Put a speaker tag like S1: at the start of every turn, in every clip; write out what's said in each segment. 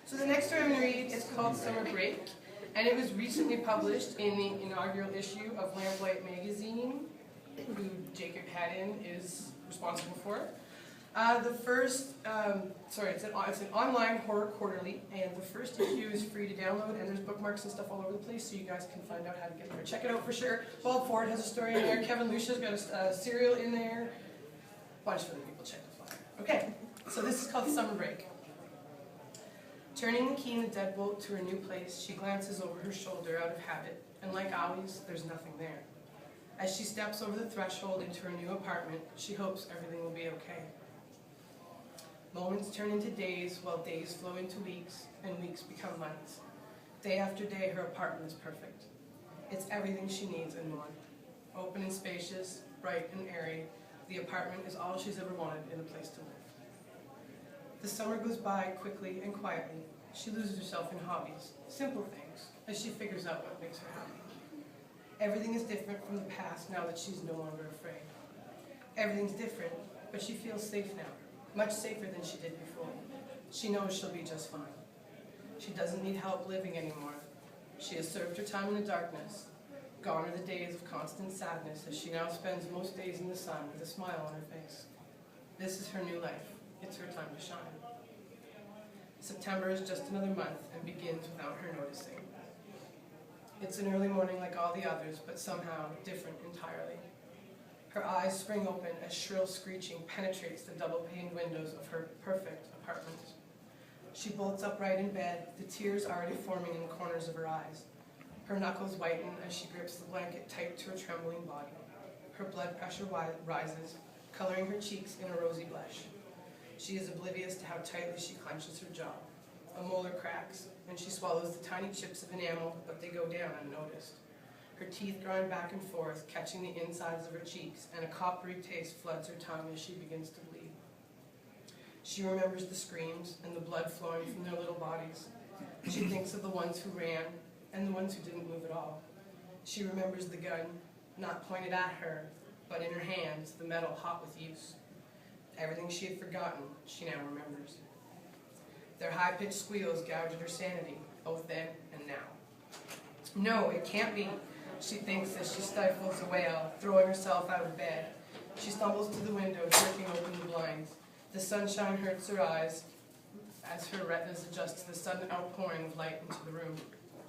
S1: So the next story I'm going to read is called Summer Break, and it was recently published in the inaugural issue of Lamplight magazine, who Jacob Haddon is responsible for. It's an online horror quarterly, and the first issue is free to download, and there's bookmarks and stuff all over the place, so you guys can find out how to get there. Check it out for sure. Bob Ford has a story in there. Kevin Lucia's got a serial in there. A bunch of other people check the flyer. Okay, so this is called Summer Break. Turning the key in the deadbolt to her new place, she glances over her shoulder out of habit, and like always, there's nothing there. As she steps over the threshold into her new apartment, she hopes everything will be okay. Moments turn into days, while days flow into weeks, and weeks become months. Day after day, her apartment is perfect. It's everything she needs and more. Open and spacious, bright and airy, the apartment is all she's ever wanted in a place to live. The summer goes by quickly and quietly. She loses herself in hobbies, simple things, as she figures out what makes her happy. Everything is different from the past now that she's no longer afraid. Everything's different, but she feels safe now. Much safer than she did before. She knows she'll be just fine. She doesn't need help living anymore. She has served her time in the darkness. Gone are the days of constant sadness, as she now spends most days in the sun with a smile on her face. This is her new life. It's her time to shine. September is just another month and begins without her noticing. It's an early morning like all the others, but somehow different entirely. Her eyes spring open as shrill screeching penetrates the double-paned windows of her perfect apartment. She bolts upright in bed, the tears already forming in the corners of her eyes. Her knuckles whiten as she grips the blanket tight to her trembling body. Her blood pressure rises, coloring her cheeks in a rosy blush. She is oblivious to how tightly she clenches her jaw. A molar cracks, and she swallows the tiny chips of enamel, but they go down unnoticed. Her teeth grind back and forth, catching the insides of her cheeks, and a coppery taste floods her tongue as she begins to bleed. She remembers the screams and the blood flowing from their little bodies. She thinks of the ones who ran and the ones who didn't move at all. She remembers the gun, not pointed at her, but in her hands, the metal hot with use. Everything she had forgotten, she now remembers. Their high-pitched squeals gouged at her sanity, both then and now. No, it can't be, she thinks as she stifles a wail, throwing herself out of bed. She stumbles to the window, jerking open the blinds. The sunshine hurts her eyes as her retinas adjust to the sudden outpouring of light into the room.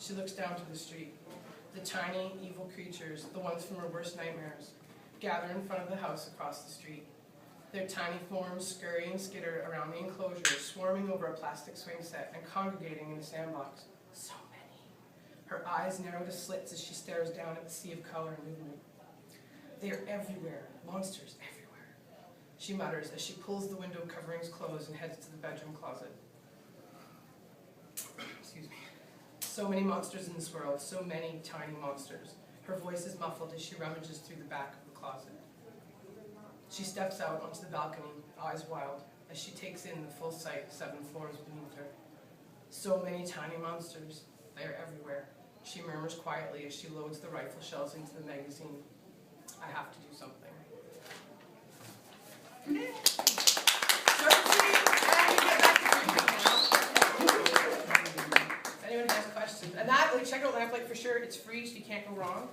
S1: She looks down to the street. The tiny, evil creatures, the ones from her worst nightmares, gather in front of the house across the street. Their tiny forms scurry and skitter around the enclosure, swarming over a plastic swing set and congregating in the sandbox. So many. Her eyes narrow to slits as she stares down at the sea of color and movement. They are everywhere, monsters everywhere, she mutters as she pulls the window coverings closed and heads to the bedroom closet. Excuse me. So many monsters in this world, so many tiny monsters. Her voice is muffled as she rummages through the back of the closet. She steps out onto the balcony, eyes wild, as she takes in the full sight 7 floors beneath her. So many tiny monsters. They are everywhere. She murmurs quietly as she loads the rifle shells into the magazine. I have to do something. If anyone has questions, and check out Lamplight for sure. It's free, so you can't go wrong.